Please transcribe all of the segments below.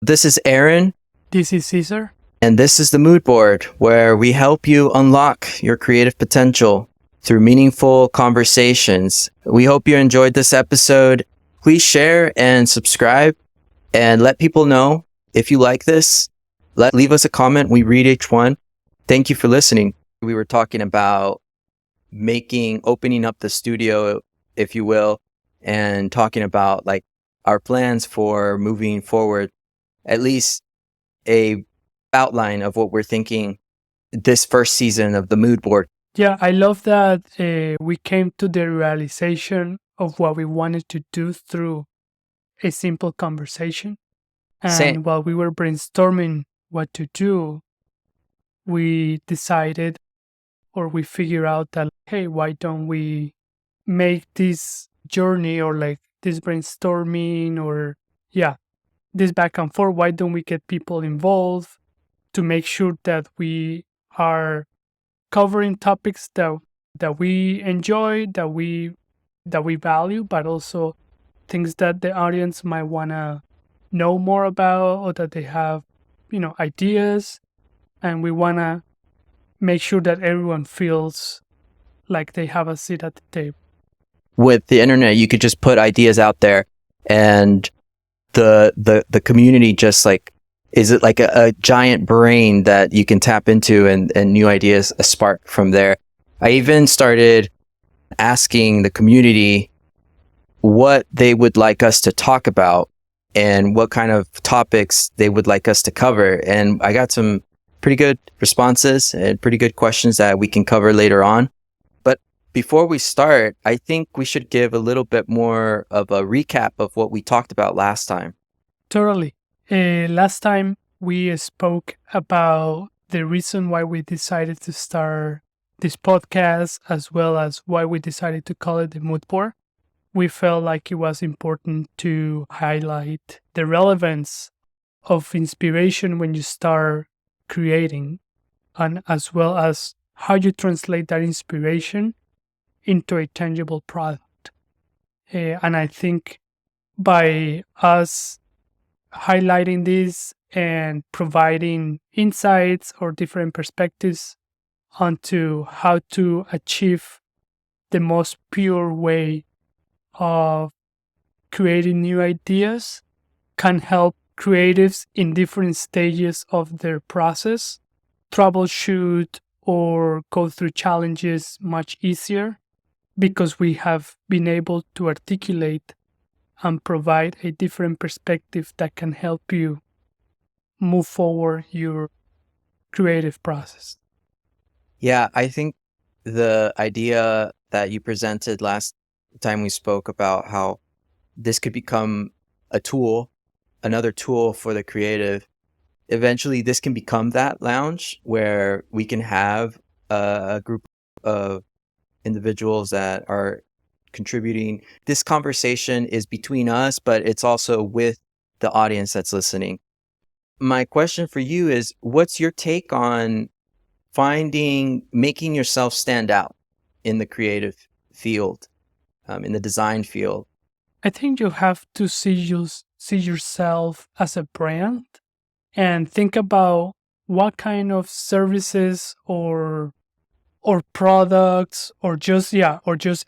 This is Aaron, This is Cesar. and this is the Moodboard, where we help you unlock your creative potential through meaningful conversations. We hope you enjoyed this episode. Please share and subscribe and let people know if you like this. Leave us a comment. We read each one. Thank you for listening. We were talking about opening up the studio, if you will, and talking about like our plans for moving forward, at least a outline of what we're thinking this first season of the Moodboard. Yeah, I love that we came to the realization of what we wanted to do through a simple conversation. And while we were brainstorming what to do, we decided or we figured out that, hey, why don't we make this journey or like this brainstorming or, this back and forth? Why don't we get people involved to make sure that we are covering topics that we enjoy, that we value, but also things that the audience might want to know more about or that they have, ideas, and we want to make sure that everyone feels like they have a seat at the table. With the internet, you could just put ideas out there, and the community just like is it like a giant brain that you can tap into and new ideas spark from there. I even started asking the community what they would like us to talk about and what kind of topics they would like us to cover. And I got some pretty good responses and pretty good questions that we can cover later on. But before we start, I think we should give a little bit more of a recap of what we talked about last time. Totally. Last time we spoke about the reason why we decided to start this podcast, as well as why we decided to call it the Moodboard. We felt like it was important to highlight the relevance of inspiration when you start creating, and as well as how you translate that inspiration into a tangible product. And I think by us highlighting this and providing insights or different perspectives onto how to achieve the most pure way of creating new ideas can help creatives in different stages of their process troubleshoot or go through challenges much easier, because we have been able to articulate and provide a different perspective that can help you move forward your creative process. Yeah, I think the idea that you presented last time we spoke about how this could become a tool, another tool for the creative. Eventually, this can become that lounge where we can have a group of individuals that are contributing. This conversation is between us, but it's also with the audience that's listening. My question for you is, what's your take on making yourself stand out in the creative field, in the design field? I think you have to see yourself as a brand and think about what kind of services or products or just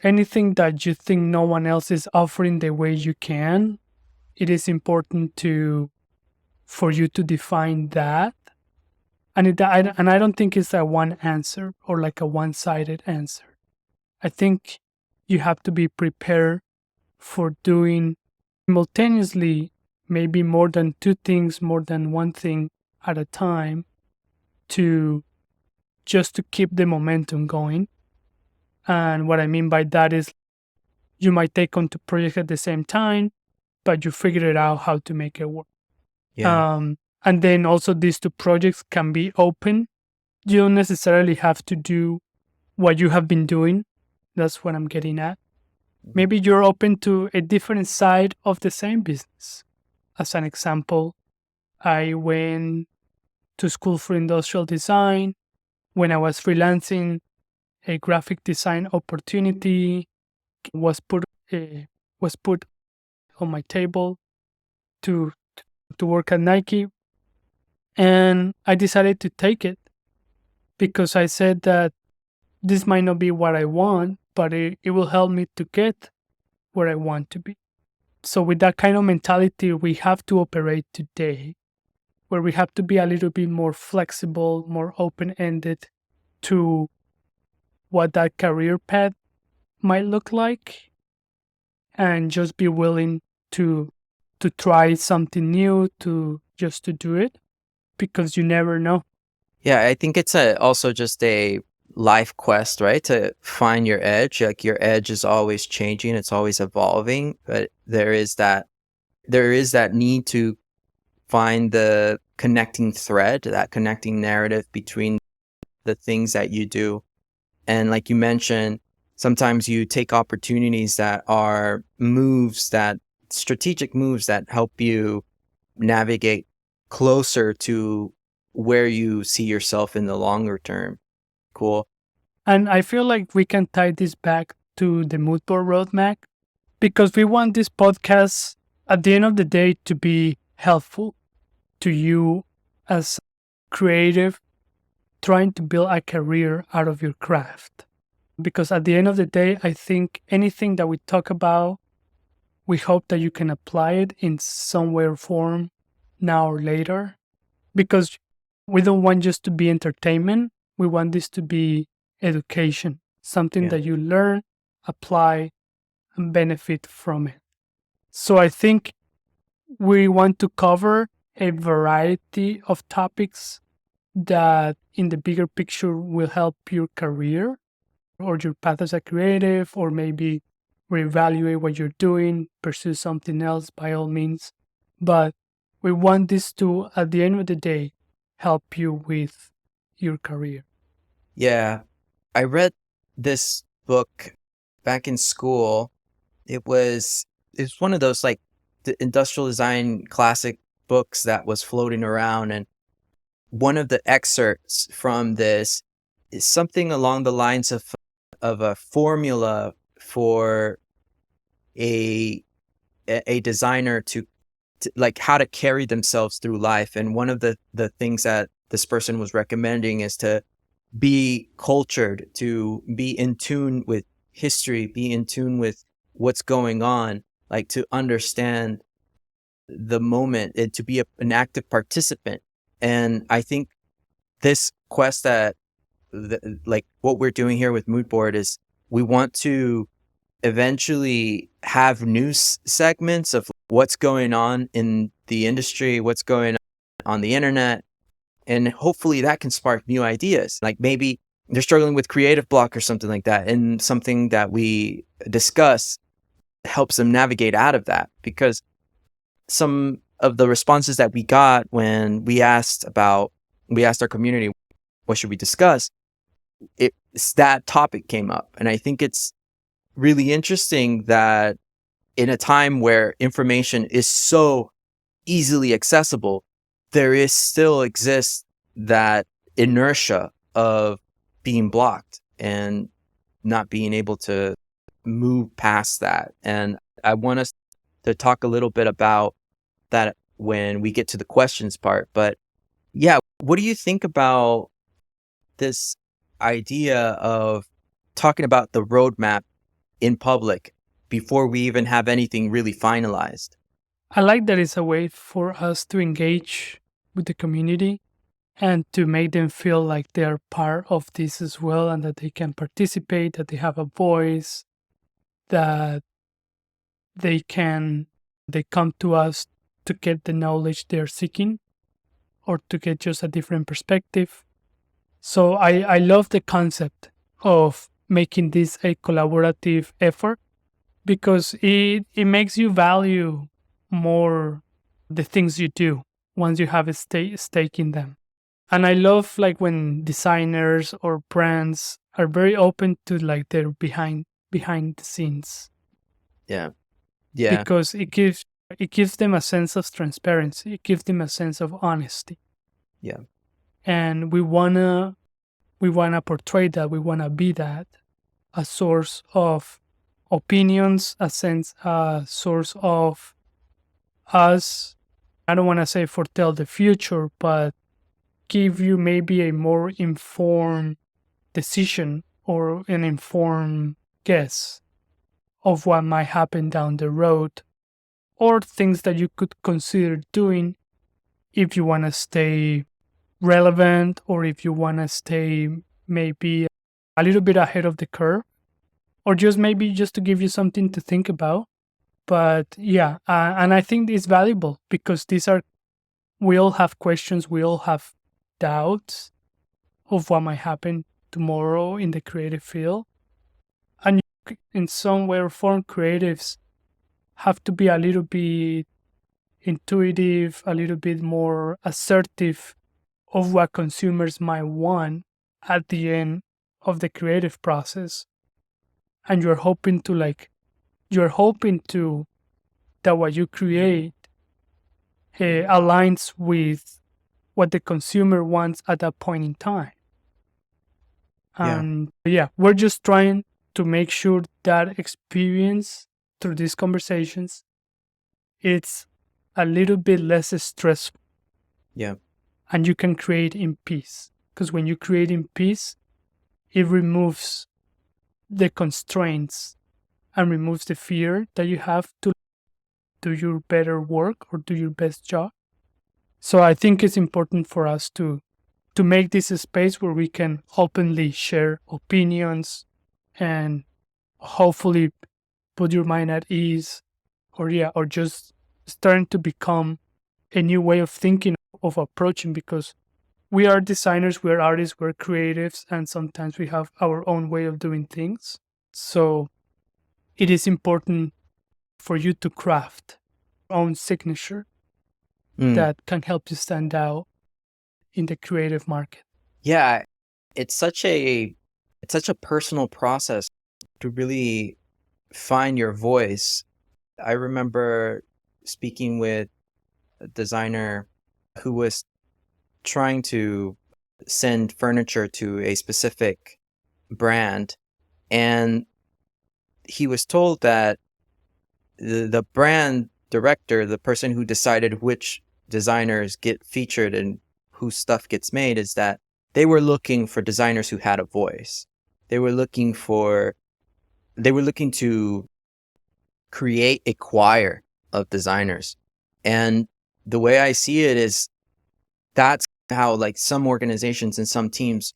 anything that you think no one else is offering the way you can. It is important for you to define that. And I don't think it's a one answer or like a one-sided answer. I think you have to be prepared for doing simultaneously maybe more than two things, more than one thing at a time, just to keep the momentum going. And what I mean by that is you might take on two projects at the same time, but you figured it out how to make it work. Yeah. And then also these two projects can be open. You don't necessarily have to do what you have been doing. That's what I'm getting at. Maybe you're open to a different side of the same business. As an example, I went to school for industrial design. When I was freelancing, a graphic design opportunity was put on my table to to work at Nike, and I decided to take it because I said that this might not be what I want, but it will help me to get where I want to be. So with that kind of mentality, we have to operate today, where we have to be a little bit more flexible, more open-ended to what that career path might look like, and just be willing to try something new, to just to do it, because you never know. Yeah, I think it's also just a life quest, right? To find your edge. Like your edge is always changing, it's always evolving, but there is that need to find the connecting thread, that connecting narrative between the things that you do. And like you mentioned, sometimes you take opportunities that are strategic moves that help you navigate closer to where you see yourself in the longer term. Cool. And I feel like we can tie this back to the Moodboard roadmap, because we want this podcast at the end of the day to be helpful to you as creative trying to build a career out of your craft. Because at the end of the day, I think anything that we talk about, we hope that you can apply it in some way or form now or later. Because we don't want just to be entertainment. We want this to be education, something Yeah. that you learn, apply, and benefit from it. So I think we want to cover a variety of topics that in the bigger picture will help your career or your path as a creative, or maybe reevaluate what you're doing, pursue something else by all means. But we want this to, at the end of the day, help you with your career. Yeah. I read this book back in school. It's one of those like the industrial design classic books that was floating around, and one of the excerpts from this is something along the lines of a formula for a designer to like how to carry themselves through life. And one of the things that this person was recommending is to be cultured, to be in tune with history, be in tune with what's going on, like to understand the moment and to be an active participant. And I think this quest that like what we're doing here with Moodboard is we want to eventually have news segments of what's going on in the industry, what's going on the internet, and hopefully that can spark new ideas. Like maybe they're struggling with creative block or something like that, and something that we discuss helps them navigate out of that. Because some of the responses that we got when we asked our community, what should we discuss? It's that topic came up. And I think it's really interesting that in a time where information is so easily accessible, there is still exists that inertia of being blocked and not being able to move past that. And I want us to talk a little bit about that when we get to the questions part. But yeah, what do you think about this idea of talking about the roadmap in public before we even have anything really finalized? I like that it's a way for us to engage with the community and to make them feel like they're part of this as well, and that they can participate, that they have a voice, that they come to us to get the knowledge they're seeking or to get just a different perspective. So I love the concept of making this a collaborative effort, because it makes you value more the things you do once you have a stake in them. And I love like when designers or brands are very open to like their behind the scenes, Yeah. Yeah. because it gives them a sense of transparency. It gives them a sense of honesty. Yeah. And we wanna portray that. We wanna be that, a source of opinions, a source of us I don't want to say foretell the future, but give you maybe a more informed decision or an informed guess of what might happen down the road, or things that you could consider doing if you want to stay relevant, or if you want to stay maybe a little bit ahead of the curve, or just maybe just to give you something to think about. But yeah, and I think it's valuable because we all have questions, we all have doubts of what might happen tomorrow in the creative field. And in some way or form, creatives have to be a little bit intuitive, a little bit more assertive of what consumers might want at the end of the creative process. And you're hoping to that what you create aligns with what the consumer wants at that point in time. Yeah. And yeah, we're just trying to make sure that experience through these conversations, it's a little bit less stressful. Yeah. And you can create in peace. Because when you create in peace, it removes the constraints and removes the fear that you have to do your better work or do your best job. So I think it's important for us to make this a space where we can openly share opinions and hopefully put your mind at ease, or just starting to become a new way of thinking, of approaching, because we are designers, we're artists, we're creatives, and sometimes we have our own way of doing things. So it is important for you to craft your own signature that can help you stand out in the creative market. Yeah, it's such a personal process to really find your voice. I remember speaking with a designer who was trying to send furniture to a specific brand, and he was told that the brand director, the person who decided which designers get featured and whose stuff gets made, is that they were looking for designers who had a voice. They were looking to create a choir of designers. And the way I see it is that's how like some organizations and some teams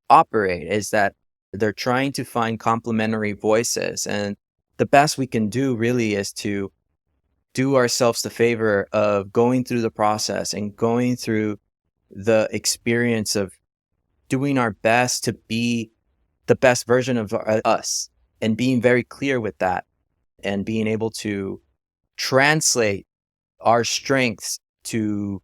operate, is that they're trying to find complementary voices. And the best we can do really is to do ourselves the favor of going through the process and going through the experience of doing our best to be the best version of us, and being very clear with that, and being able to translate our strengths to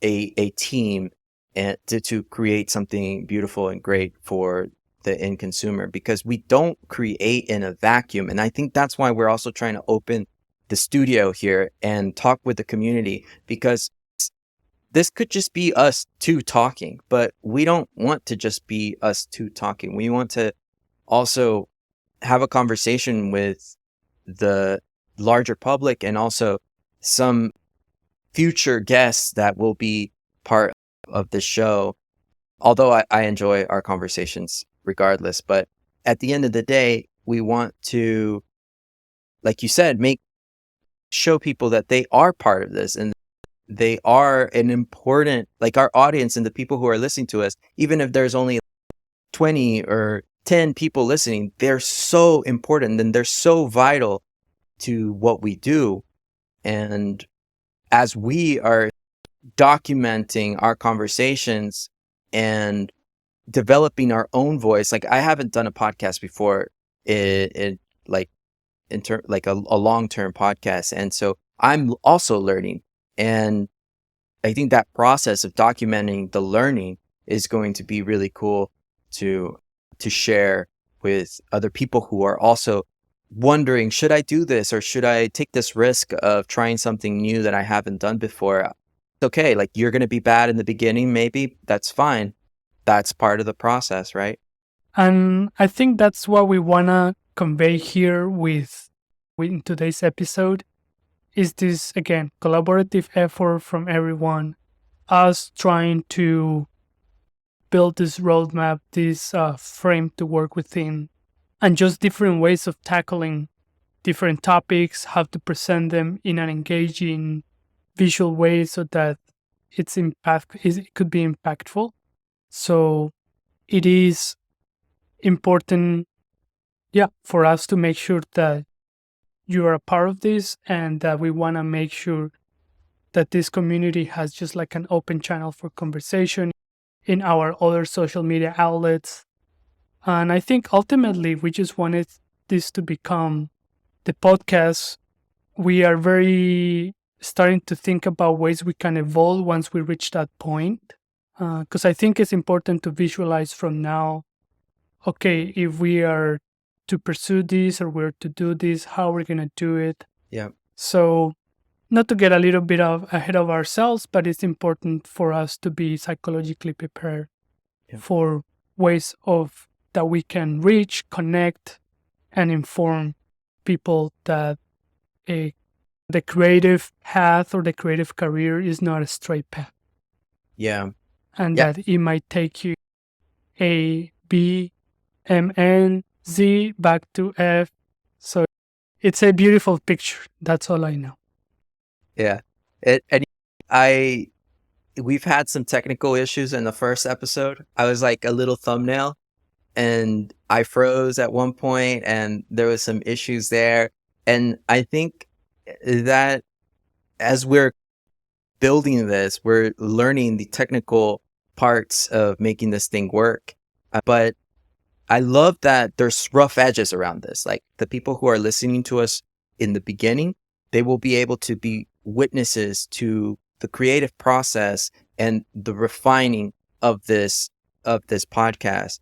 a team, and to create something beautiful and great for the end consumer, because we don't create in a vacuum. And I think that's why we're also trying to open the studio here and talk with the community, because this could just be us two talking, but we don't want to just be us two talking. We want to also have a conversation with the larger public, and also some future guests that will be part of the show. Although I enjoy our conversations regardless, but at the end of the day, we want to, like you said, show people that they are part of this, and they are an important, like our audience and the people who are listening to us, even if there's only 20 or 10 people listening, they're so important and they're so vital to what we do. And as we are documenting our conversations and developing our own voice, like I haven't done a podcast before, like a long-term podcast. And so I'm also learning. And I think that process of documenting the learning is going to be really cool to share with other people who are also wondering, should I do this, or should I take this risk of trying something new that I haven't done before? It's okay. Like, you're going to be bad in the beginning. Maybe that's fine. That's part of the process, right? And I think that's what we want to convey here with in today's episode, is this, again, collaborative effort from everyone, us trying to build this roadmap, this frame to work within, and just different ways of tackling different topics, how to present them in an engaging visual way so that it could be impactful. So it is important, for us to make sure that you are a part of this, and that we want to make sure that this community has just like an open channel for conversation in our other social media outlets. And I think ultimately we just wanted this to become the podcast. We are very starting to think about ways we can evolve once we reach that point. Because I think it's important to visualize from now, okay, if we are to pursue this or we're to do this, how we're going to do it. Yeah. So not to get a little bit ahead of ourselves, but it's important for us to be psychologically prepared for ways of that we can reach, connect, and inform people that the creative path or the creative career is not a straight path. Yeah. And that it might take you A, B, M, N, Z, back to F. So it's a beautiful picture. That's all I know. Yeah. We've had some technical issues in the first episode. I was like a little thumbnail and I froze at one point and there was some issues there. And I think that as we're building this, we're learning the technical parts of making this thing work. But I love that there's rough edges around this. Like the people who are listening to us in the beginning, they will be able to be witnesses to the creative process and the refining of this podcast,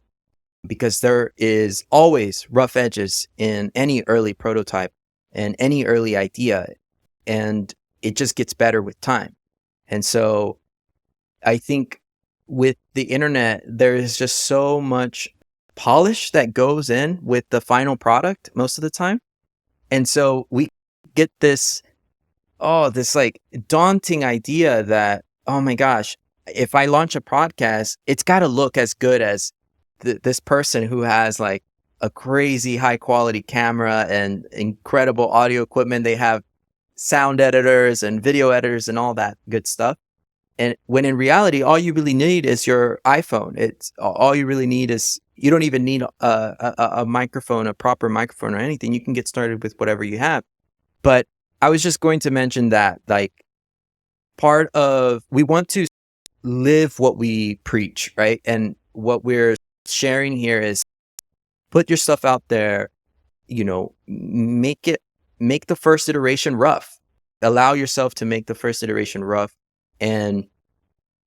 because there is always rough edges in any early prototype and any early idea, and it just gets better with time. And so I think with the internet, there is just so much polish that goes in with the final product most of the time. And so we get this like daunting idea that, oh my gosh, if I launch a podcast, it's got to look as good as this person who has like a crazy high quality camera and incredible audio equipment. They have sound editors and video editors and all that good stuff. And when in reality, all you really need is your iPhone. It's all you really need is, you don't even need a microphone, a proper microphone or anything. You can get started with whatever you have. But I was just going to mention that, like, we want to live what we preach, right? And what we're sharing here is put your stuff out there, make the first iteration rough. Allow yourself to make the first iteration rough and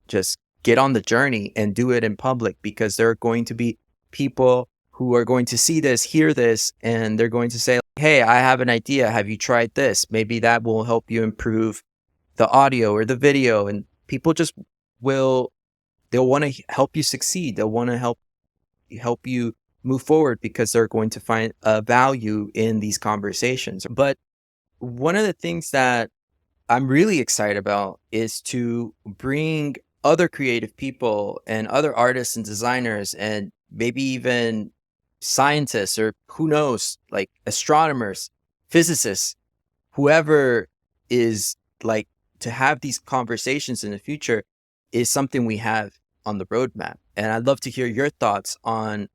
just get on the journey and do it in public, because there are going to be people who are going to see this, hear this, and they're going to say, hey, I have an idea. Have you tried this? Maybe that will help you improve the audio or the video. And people just they'll want to help you succeed. They'll want to help you move forward because they're going to find a value in these conversations. But one of the things that I'm really excited about is to bring other creative people and other artists and designers and maybe even scientists, or who knows, like astronomers, physicists, whoever is like, to have these conversations in the future is something we have on the roadmap. And I'd love to hear your thoughts on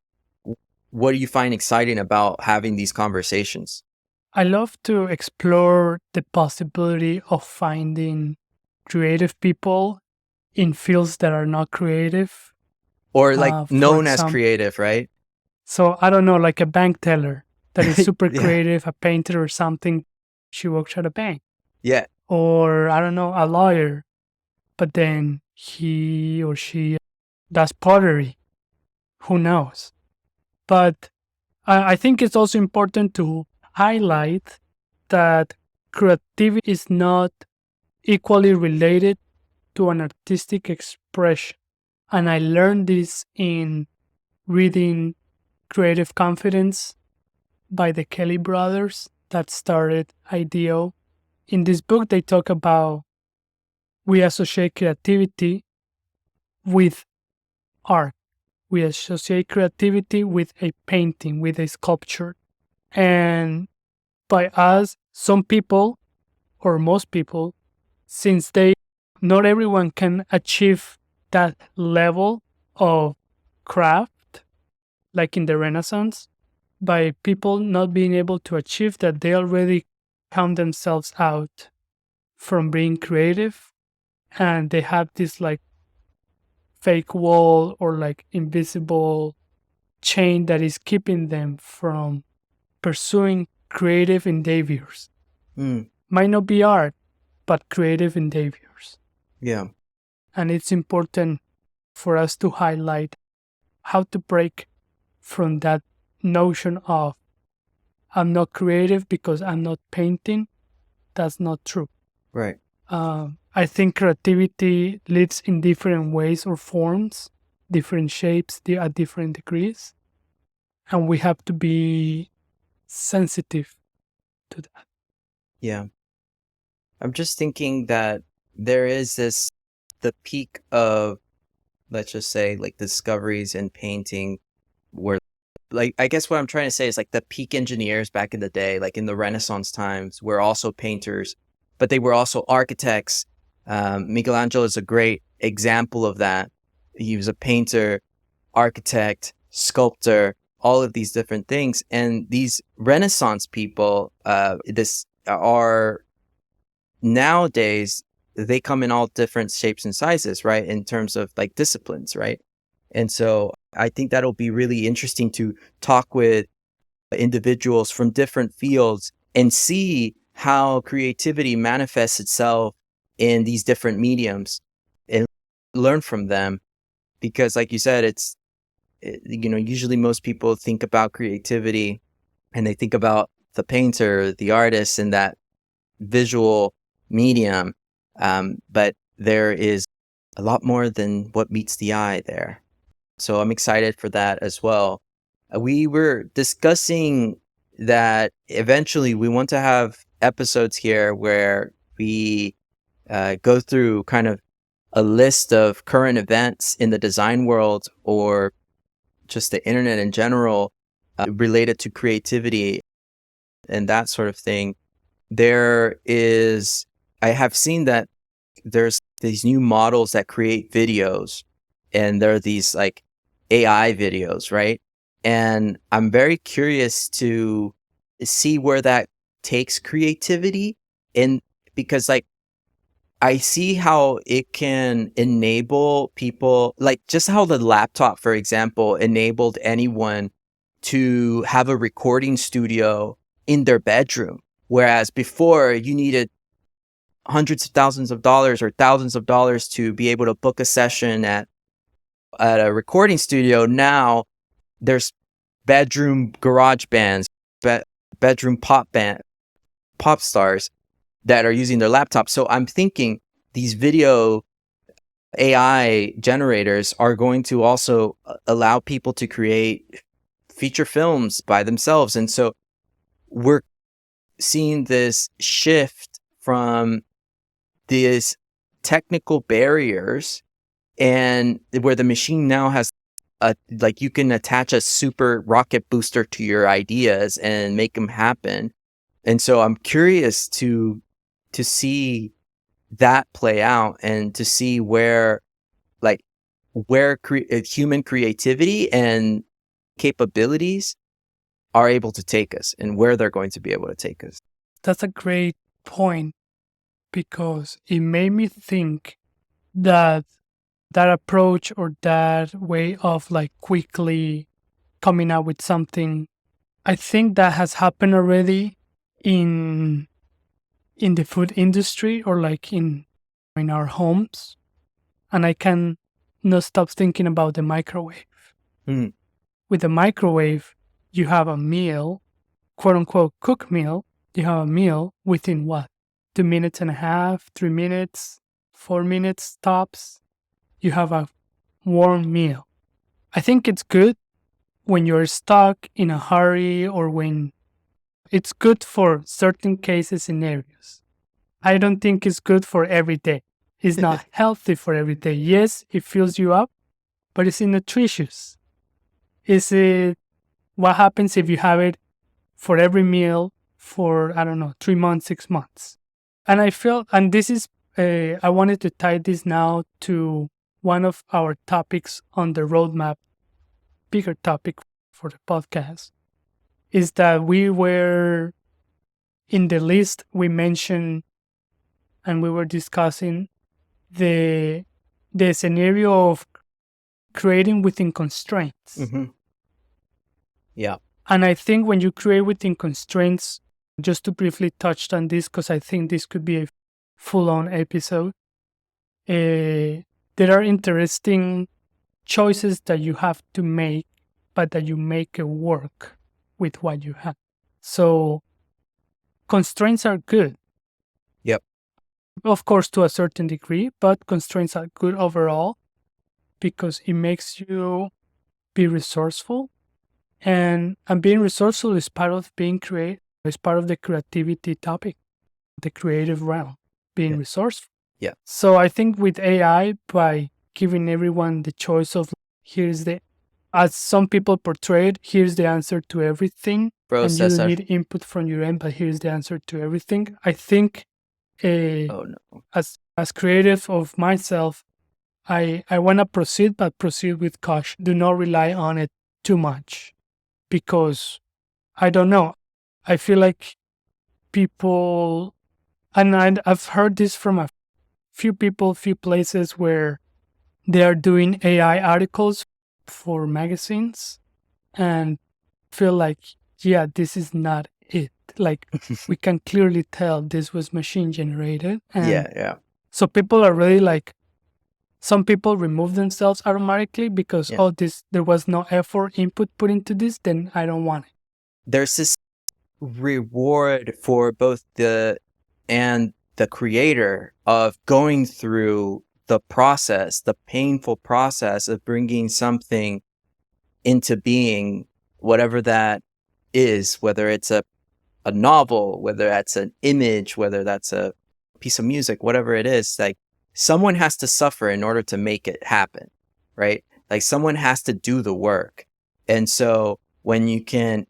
what do you find exciting about having these conversations? I love to explore the possibility of finding creative people in fields that are not creative. Or like known as creative, right? So I don't know, like a bank teller that is super creative, a painter or something. She works at a bank. Yeah. Or I don't know, a lawyer, but then he or she does pottery. Who knows? But I think it's also important to highlight that creativity is not equally related to an artistic expression. And I learned this in reading Creative Confidence by the Kelly brothers that started IDEO in this book, they talk about we associate creativity with art. We associate creativity with a painting, with a sculpture. And by us, some people, or most people, since not everyone can achieve that level of craft, like in the Renaissance, by people not being able to achieve that, they already count themselves out from being creative, and they have this like fake wall or like invisible chain that is keeping them from pursuing creative endeavors. Mm, Might not be art, but creative endeavors. yeah. And it's important for us to highlight how to break from that notion of I'm not creative because I'm not painting. That's not true. Right. I think creativity lives in different ways or forms, different shapes at different degrees. And we have to be sensitive to that. Yeah. I'm just thinking that there is the peak of, let's just say, like discoveries in painting where, like, I guess what I'm trying to say is like the peak engineers back in the day, like in the Renaissance times, were also painters, but they were also architects. Michelangelo is a great example of that. He was a painter, architect, sculptor, all of these different things. And these Renaissance people, this are nowadays, they come in all different shapes and sizes, right? In terms of like disciplines, right? And so I think that'll be really interesting to talk with individuals from different fields and see how creativity manifests itself in these different mediums and learn from them. Because like you said, usually most people think about creativity and they think about the painter, the artist, and that visual medium. But there is a lot more than what meets the eye there. So I'm excited for that as well. We were discussing that eventually we want to have episodes here where we go through kind of a list of current events in the design world or just the internet in general related to creativity and that sort of thing. I have seen that there's these new models that create videos, and there are these like AI videos, right? And I'm very curious to see where that takes creativity. And because like I see how it can enable people, like just how the laptop, for example, enabled anyone to have a recording studio in their bedroom. Whereas before you needed hundreds of thousands of dollars or thousands of dollars to be able to book a session at a recording studio. Now there's bedroom garage bands, bedroom pop stars that are using their laptops. So I'm thinking these video AI generators are going to also allow people to create feature films by themselves. And so we're seeing this shift from these technical barriers and where the machine now has like you can attach a super rocket booster to your ideas and make them happen. And so I'm curious to see that play out and to see where like human creativity and capabilities are able to take us and where they're going to be able to take us. That's a great point because it made me think that that approach or that way of like quickly coming out with something, I think that has happened already in the food industry or like in our homes. And I can not stop thinking about the microwave. Mm, With the microwave, you have a meal, quote unquote cook meal. You have a meal within what? 2.5 minutes, 3 minutes, 4 minutes tops. You have a warm meal. I think it's good when you're stuck in a hurry or when it's good for certain cases scenarios. I don't think it's good for every day. It's not healthy for every day. Yes, it fills you up, but is it nutritious? Is it what happens if you have it for every meal for, I don't know, 3 months, 6 months? And I feel, and this is, I wanted to tie this now to one of our topics on the roadmap, bigger topic for the podcast, is that we were in the list we mentioned and we were discussing the scenario of creating within constraints. Mm-hmm. Yeah. And I think when you create within constraints, just to briefly touch on this, because I think this could be a full-on episode, there are interesting choices that you have to make, but that you make it work with what you have. So constraints are good. Yep. Of course, to a certain degree, but constraints are good overall because it makes you be resourceful. And being resourceful is part of being creative. It's part of the creativity topic, the creative realm, being resourceful. Yeah. So I think with AI, by giving everyone the choice of here's the, as some people portray it, here's the answer to everything. Bro, and Cesar. You don't need input from your end, but here's the answer to everything. I think Oh no. as creative of myself, I want to proceed, but proceed with caution. Do not rely on it too much because I don't know. I feel like people, and I've heard this from a few people, few places where they are doing AI articles for magazines and feel like, yeah, this is not it. Like we can clearly tell this was machine generated. And yeah. so people are really like, some people remove themselves automatically because, there was no effort input put into this, then I don't want it. There's this reward for both the creator of going through the process, the painful process of bringing something into being, whatever that is, whether it's a novel, whether that's an image, whether that's a piece of music, whatever it is. Like someone has to suffer in order to make it happen, right? Like someone has to do the work. And so when you can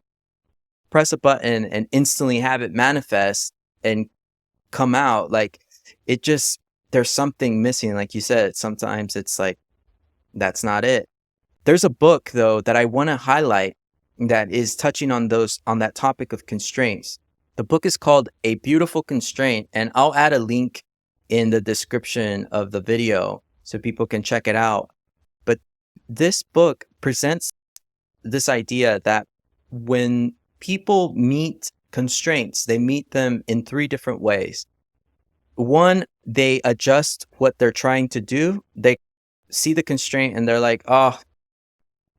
press a button and instantly have it manifest and come out, like it just, there's something missing. Like you said, sometimes it's like, that's not it. There's a book though that I want to highlight that is touching on that topic of constraints. The book is called A Beautiful Constraint, and I'll add a link in the description of the video so people can check it out. But this book presents this idea that when people meet constraints, they meet them in 3 different ways. One, they adjust what they're trying to do. They see the constraint and they're like, oh,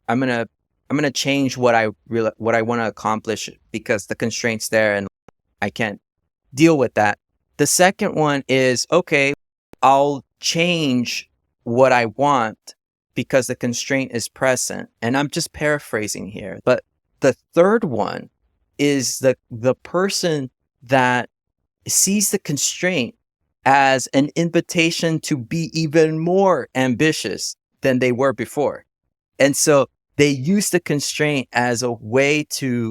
I'm gonna change what I want to accomplish because the constraint's there and I can't deal with that. The second one is, okay, I'll change what I want because the constraint is present. And I'm just paraphrasing here. But the third one is the person that sees the constraint as an invitation to be even more ambitious than they were before. And so they use the constraint as a way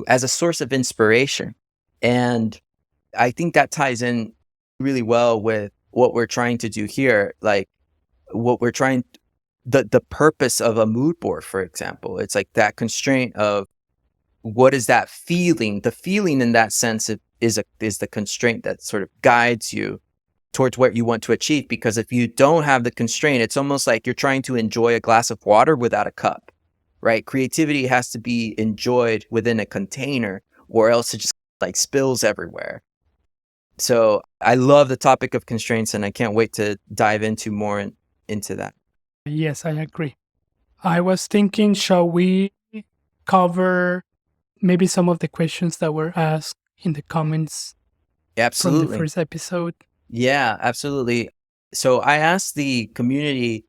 as a source of inspiration. And I think that ties in really well with what we're trying to do here. Like what we're trying, the purpose of a mood board, for example, it's like that constraint of what is that feeling? The feeling in that sense is the constraint that sort of guides you towards what you want to achieve. Because if you don't have the constraint, it's almost like you're trying to enjoy a glass of water without a cup, right? Creativity has to be enjoyed within a container or else it just like spills everywhere. So I love the topic of constraints and I can't wait to dive into more into that. Yes, I agree. I was thinking, shall we cover maybe some of the questions that were asked in the comments Absolutely. from the first episode? Yeah, absolutely. So I asked the community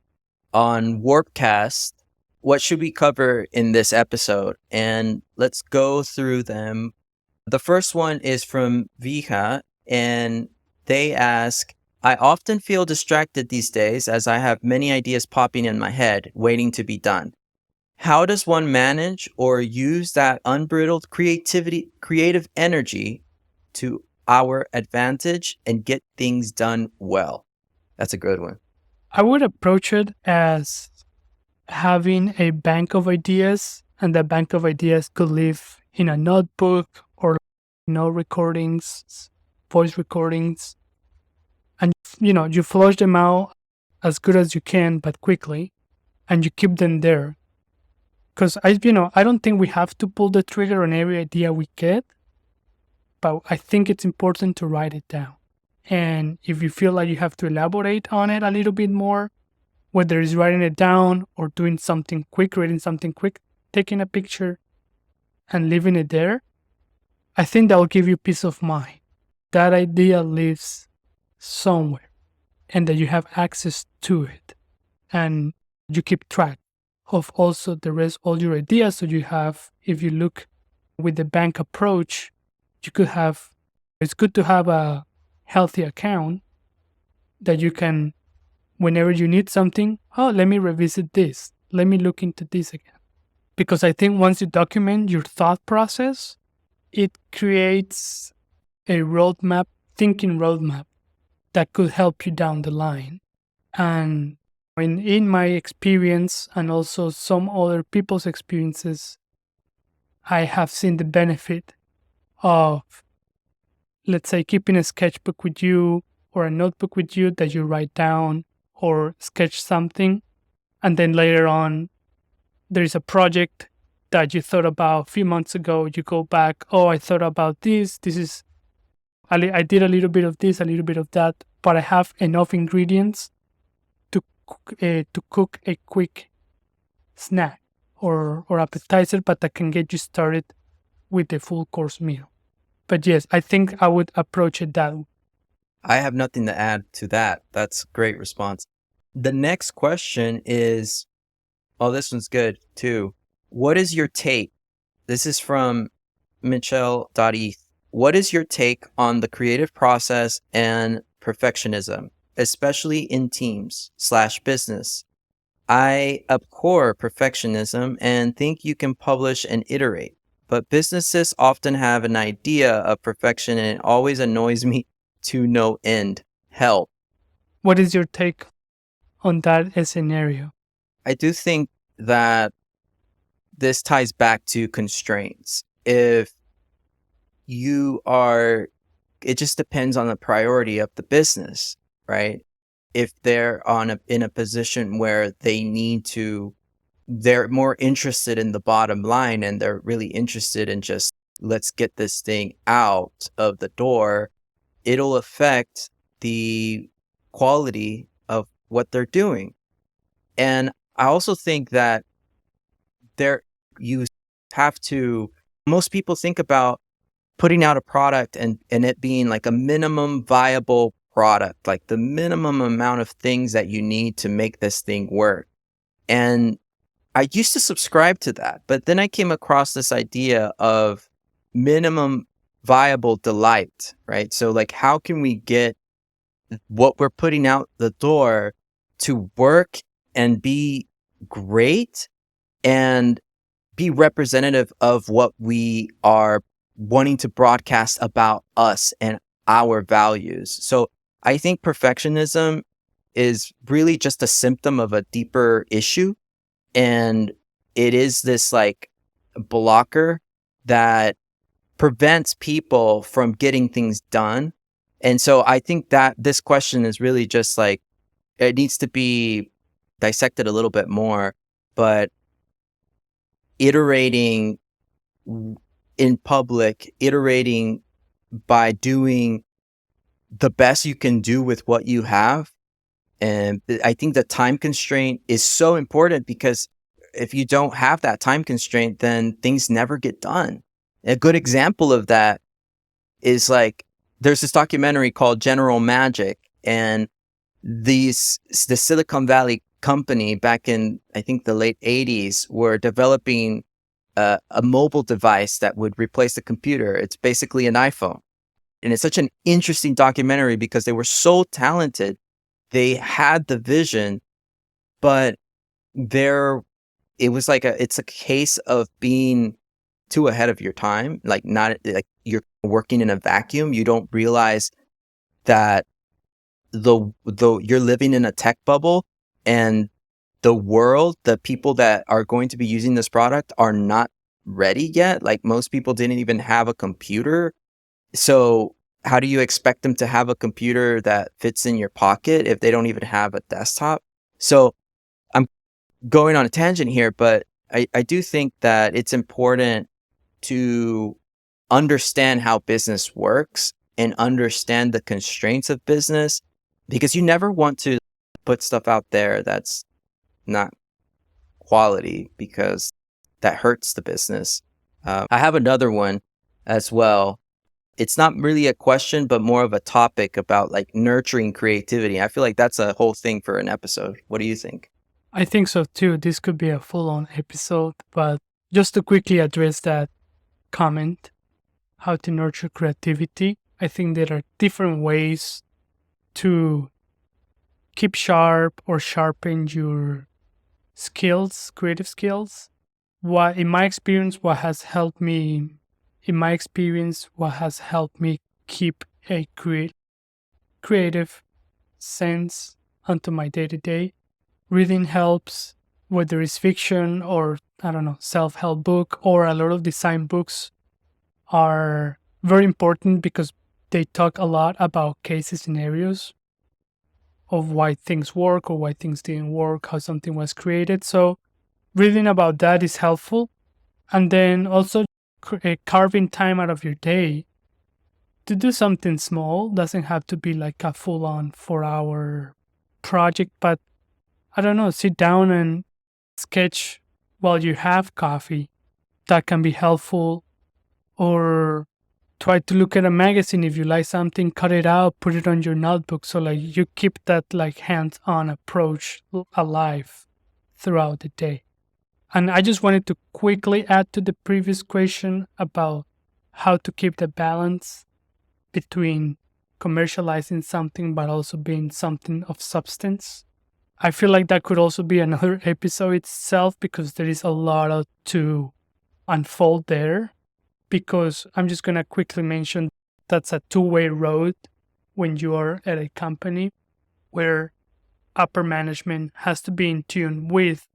on Warpcast, what should we cover in this episode? And let's go through them. The first one is from Vija, and They ask, I often feel distracted these days as I have many ideas popping in my head, waiting to be done. How does one manage or use that unbridled creative energy to our advantage and get things done well? That's a good one. I would approach it as having a bank of ideas, and that bank of ideas could live in a notebook or note recordings, voice recordings, and you flush them out as good as you can, but quickly, and you keep them there. Because I don't think we have to pull the trigger on every idea we get, but I think it's important to write it down. And if you feel like you have to elaborate on it a little bit more, whether it's writing it down or doing something quick, reading something quick, taking a picture and leaving it there, I think that will give you peace of mind. That idea lives somewhere and that you have access to it. And you keep track of also the rest, all your ideas. So you have, if you look with the bank approach, it's good to have a healthy account that you can, whenever you need something, let me revisit this. Let me look into this again. Because I think once you document your thought process, it creates a thinking roadmap that could help you down the line. And in my experience and also some other people's experiences, I have seen the benefit of, let's say, keeping a sketchbook with you or a notebook with you that you write down or sketch something. And then later on, there is a project that you thought about a few months ago. You go back, I thought about this. I did a little bit of this, a little bit of that, but I have enough ingredients to cook a quick snack or appetizer, but that can get you started with the full course meal. But yes, I think I would approach it that way. I have nothing to add to that. That's a great response. The next question is, this one's good too. What is your take? This is from Michelle.eth. What is your take on the creative process and perfectionism, especially in teams/business? I abhor perfectionism and think you can publish and iterate, but businesses often have an idea of perfection and it always annoys me to no end. Help. What is your take on that scenario? I do think that this ties back to constraints. If it just depends on the priority of the business, right? If they're in a position where they're more interested in the bottom line and they're really interested in just, let's get this thing out of the door, it'll affect the quality of what they're doing. And I also think that most people think about putting out a product and it being like a minimum viable product, like the minimum amount of things that you need to make this thing work. And I used to subscribe to that, but then I came across this idea of minimum viable delight, right? So like, how can we get what we're putting out the door to work and be great and be representative of what we are wanting to broadcast about us and our values. So I think perfectionism is really just a symptom of a deeper issue. And it is this like blocker that prevents people from getting things done. And so I think that this question is really just like, it needs to be dissected a little bit more, but iterating in public, iterating by doing the best you can do with what you have. And I think the time constraint is so important because if you don't have that time constraint, then things never get done. A good example of that is like, there's this documentary called General Magic, and the Silicon Valley company back in, I think, the late 80s were developing a mobile device that would replace the computer. It's basically an iPhone. And it's such an interesting documentary because they were so talented. They had the vision, but there it's a case of being too ahead of your time, like not like you're working in a vacuum. You don't realize that the you're living in a tech bubble, and the people that are going to be using this product are not ready yet. Like most people didn't even have a computer. So how do you expect them to have a computer that fits in your pocket if they don't even have a desktop? So I'm going on a tangent here, but I do think that it's important to understand how business works and understand the constraints of business, because you never want to put stuff out there that's not quality, because that hurts the business. I have another one as well. It's not really a question, but more of a topic about like nurturing creativity. I feel like that's a whole thing for an episode. What do you think? I think so too. This could be a full on episode, but just to quickly address that comment, how to nurture creativity, I think there are different ways to keep sharp or sharpen your skills, creative skills. What in my experience, what has helped me keep a creative sense onto my day to day. Reading helps, whether it's fiction or, I don't know, self help book, or a lot of design books are very important because they talk a lot about case scenarios of why things work or why things didn't work, how something was created. So reading about that is helpful. And then also carving time out of your day to do something small. Doesn't have to be like a full on 4 hour project, but I don't know, sit down and sketch while you have coffee. That can be helpful. Or try to look at a magazine. If you like something, cut it out, put it on your notebook. So like you keep that like hands-on approach alive throughout the day. And I just wanted to quickly add to the previous question about how to keep the balance between commercializing something but also being something of substance. I feel like that could also be another episode itself because there is a lot to unfold there. Because I'm just going to quickly mention that's a two-way road when you are at a company where upper management has to be in tune with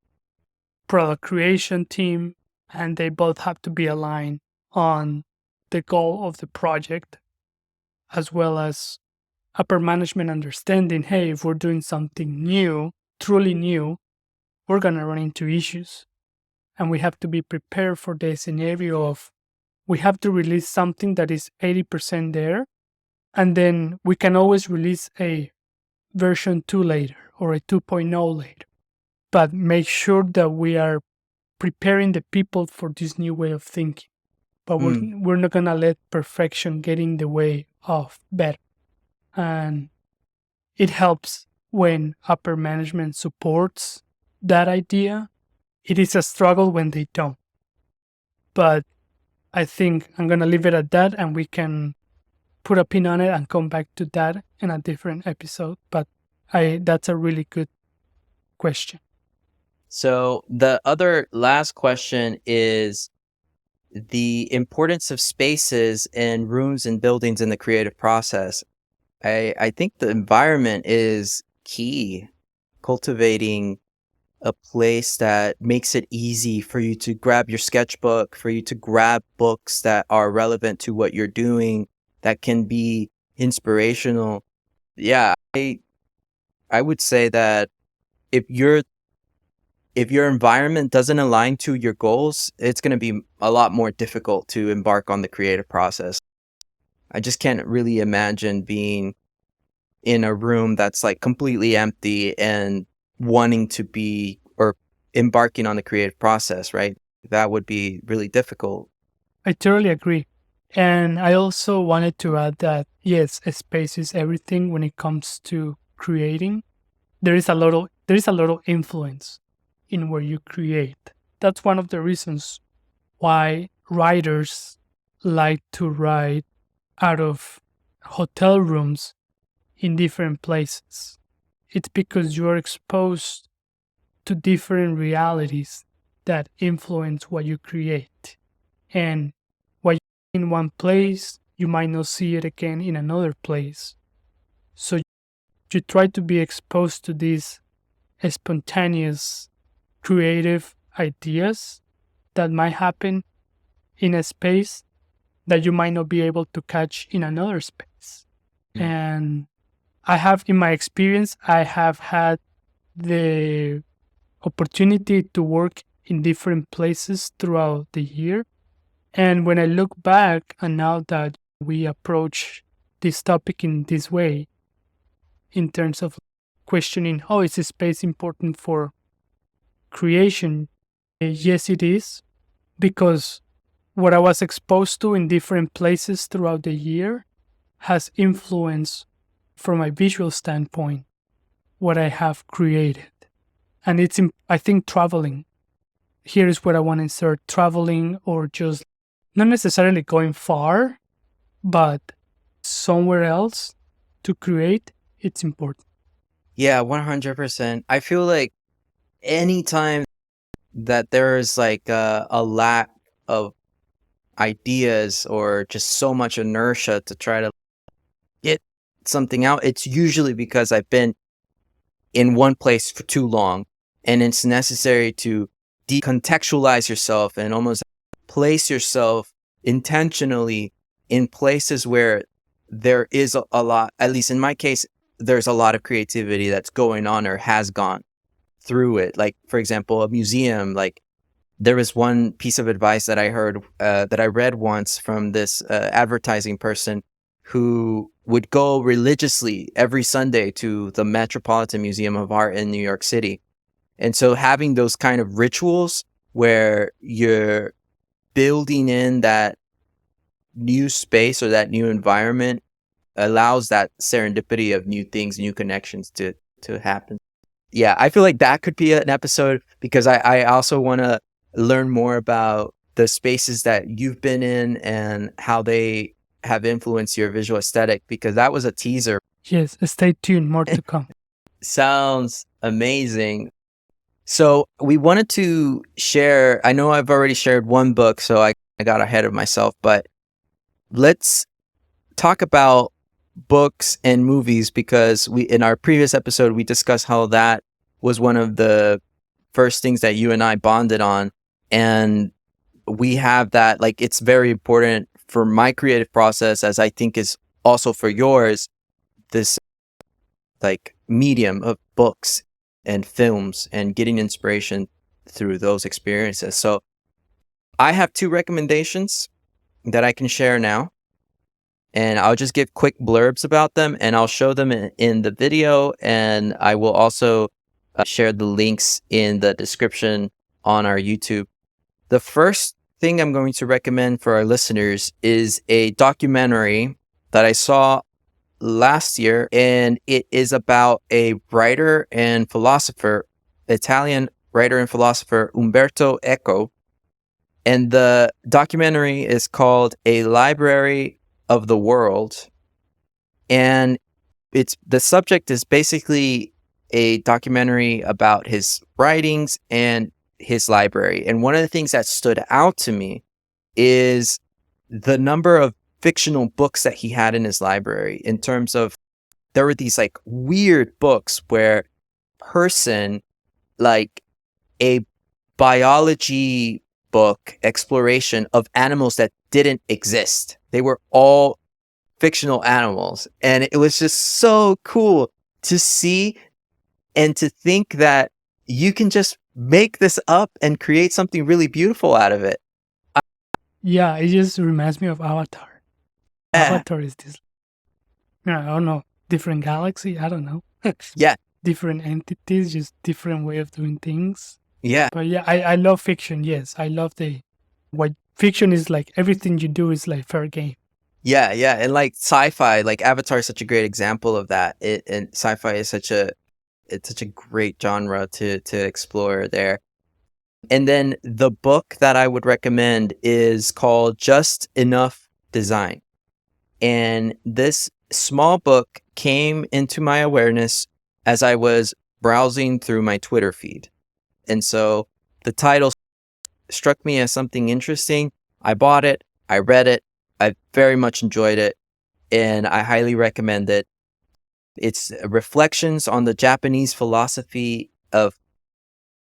product creation team, and they both have to be aligned on the goal of the project, as well as upper management understanding, hey, if we're doing something new, truly new, we're going to run into issues. And we have to be prepared for the scenario of we have to release something that is 80% there, and then we can always release a version 2 later or a 2.0 later. But make sure that we are preparing the people for this new way of thinking. But we're not going to let perfection get in the way of better. And it helps when upper management supports that idea. It is a struggle when they don't. But I think I'm going to leave it at that, and we can put a pin on it and come back to that in a different episode. But that's a really good question. So the other last question is the importance of spaces and rooms and buildings in the creative process. I think the environment is key. Cultivating a place that makes it easy for you to grab your sketchbook, for you to grab books that are relevant to what you're doing, that can be inspirational. Yeah, I would say that if your environment doesn't align to your goals, it's going to be a lot more difficult to embark on the creative process. I just can't really imagine being in a room that's like completely empty and wanting to be or embarking on the creative process, right? That would be really difficult. I totally agree. And I also wanted to add that, yes, space is everything when it comes to creating. There is a lot of influence in where you create. That's one of the reasons why writers like to write out of hotel rooms in different places. It's because you are exposed to different realities that influence what you create. And what you see in one place, you might not see it again in another place. So you try to be exposed to these spontaneous creative ideas that might happen in a space that you might not be able to catch in another space. And in my experience, I have had the opportunity to work in different places throughout the year. And when I look back, and now that we approach this topic in this way, in terms of questioning, oh, is this space important for creation? Yes, it is, because what I was exposed to in different places throughout the year has influenced, from a visual standpoint, what I have created. And I think traveling, here is where I want to insert traveling, or just not necessarily going far, but somewhere else to create, it's important. Yeah, 100%. I feel like anytime that there is like a lack of ideas or just so much inertia to try to get something out, it's usually because I've been in one place for too long, and it's necessary to decontextualize yourself and almost place yourself intentionally in places where there is a lot, at least in my case, there's a lot of creativity that's going on or has gone through it. Like, for example, a museum. Like, there was one piece of advice that I heard, that I read once from this advertising person who would go religiously every Sunday to the Metropolitan Museum of Art in New York City. And so having those kind of rituals where you're building in that new space or that new environment allows that serendipity of new things, new connections to happen. Yeah, I feel like that could be an episode, because I also want to learn more about the spaces that you've been in and how they have influenced your visual aesthetic, because that was a teaser. Yes, stay tuned, more to come. Sounds amazing. So we wanted to share, I know I've already shared one book, so I got ahead of myself, but let's talk about books and movies, because in our previous episode, we discussed how that was one of the first things that you and I bonded on. And we have that, like, it's very important for my creative process, as I think is also for yours, this like medium of books and films and getting inspiration through those experiences. So I have 2 recommendations that I can share now, and I'll just give quick blurbs about them, and I'll show them in the video, and I will also share the links in the description on our YouTube. The first thing I'm going to recommend for our listeners is a documentary that I saw last year, and it is about a writer and philosopher, Italian writer and philosopher, Umberto Eco. And the documentary is called A Library of the World. And the subject is basically a documentary about his writings and his library. And one of the things that stood out to me is the number of fictional books that he had in his library, in terms of, there were these like weird books where person, like a biology book exploration of animals that didn't exist. They were all fictional animals. And it was just so cool to see and to think that you can just make this up and create something really beautiful out of it. Yeah, it just reminds me of Avatar. Yeah. Avatar is this, I don't know, different galaxy, I don't know. Yeah. Different entities, just different way of doing things. Yeah. But yeah, I love fiction. Yes, I love what fiction is like. Everything you do is like fair game. Yeah, yeah. And like sci-fi, like Avatar is such a great example of that. And sci-fi is such a great genre to explore there. And then the book that I would recommend is called Just Enough Design. And this small book came into my awareness as I was browsing through my Twitter feed. And so the title struck me as something interesting. I bought it. I read it. I very much enjoyed it, and I highly recommend it. It's reflections on the Japanese philosophy of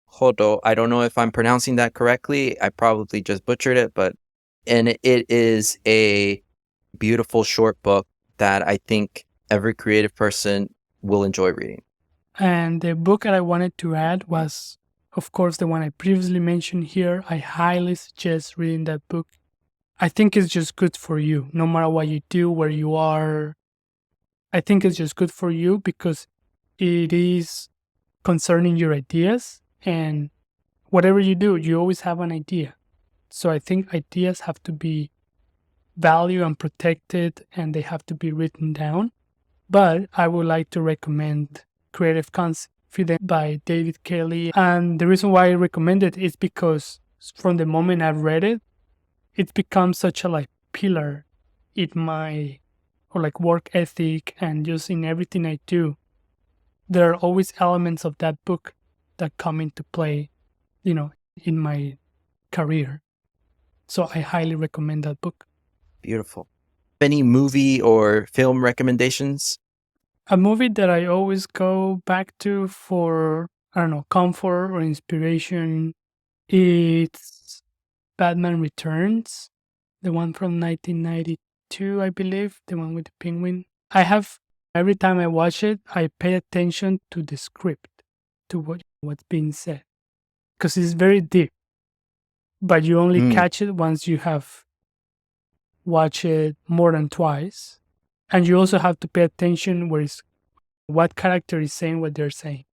Hodo. I don't know if I'm pronouncing that correctly. I probably just butchered it, and it is a beautiful short book that I think every creative person will enjoy reading. And the book that I wanted to add was, of course, the one I previously mentioned here. I highly suggest reading that book. I think it's just good for you, no matter what you do, where you are. I think it's just good for you because it is concerning your ideas, and whatever you do, you always have an idea. So I think ideas have to be valued and protected, and they have to be written down. But I would like to recommend Creative Confidence by David Kelly. And the reason why I recommend it is because from the moment I've read it, it's become such a pillar in my work ethic and just in everything I do. There are always elements of that book that come into play, in my career. So I highly recommend that book. Beautiful. Any movie or film recommendations? A movie that I always go back to for, comfort or inspiration, it's Batman Returns, the one from 1992, I believe, the one with the penguin. Every time I watch it, I pay attention to the script, to what's being said, because it's very deep, but you only catch it once you have watched it more than twice. And you also have to pay attention what character is saying what they're saying.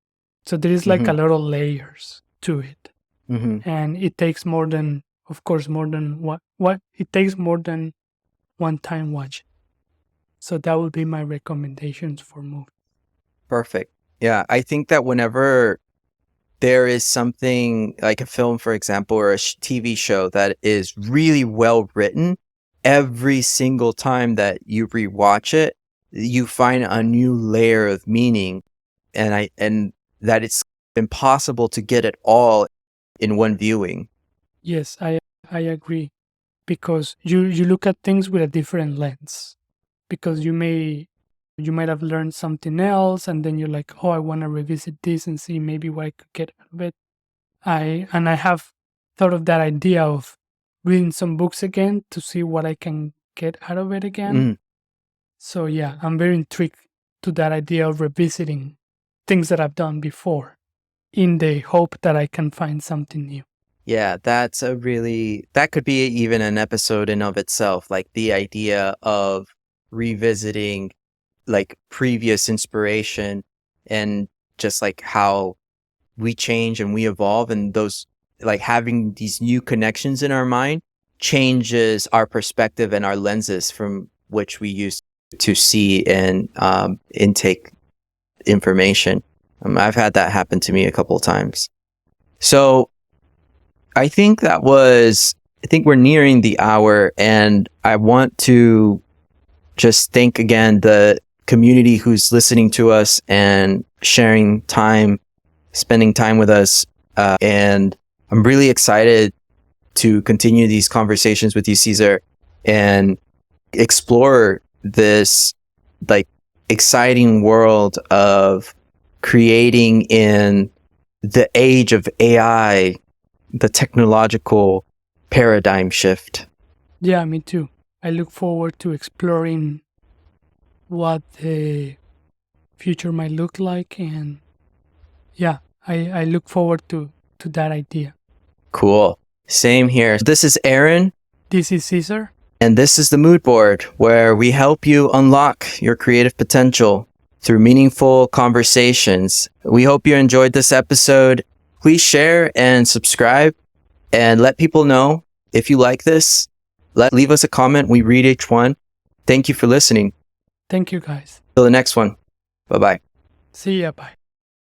So there is a lot of layers to it. And it takes more than one time watch. So that would be my recommendations for movies. Perfect. Yeah, I think that whenever there is something like a film, for example, or a TV show that is really well written, every single time that you rewatch it, you find a new layer of meaning, and that it's impossible to get it all in one viewing. Yes, I agree, because you look at things with a different lens, because you might have learned something else, and then you're like, oh, I want to revisit this and see maybe what I could get out of it. I have thought of that idea of reading some books again to see what I can get out of it again. So yeah, I'm very intrigued to that idea of revisiting things that I've done before in the hope that I can find something new. Yeah, that could be even an episode in of itself, like the idea of revisiting like previous inspiration and just like how we change and we evolve, and those like having these new connections in our mind changes our perspective and our lenses from which we used to see and intake information. I've had that happen to me a couple of times. So I think we're nearing the hour, and I want to just thank again the community who's listening to us and spending time with us. And I'm really excited to continue these conversations with you, Cesar, and explore this like exciting world of creating in the age of AI, the technological paradigm shift. Yeah, me too. I look forward to exploring what the future might look like, and yeah, I look forward to that idea. Cool. Same here. This is Aaron. This is Cesar. And this is the Moodboard, where we help you unlock your creative potential through meaningful conversations. We hope you enjoyed this episode. Please share and subscribe and let people know if you like this. Leave us a comment. We read each one. Thank you for listening. Thank you, guys. Till the next one. Bye-bye. See ya. Bye.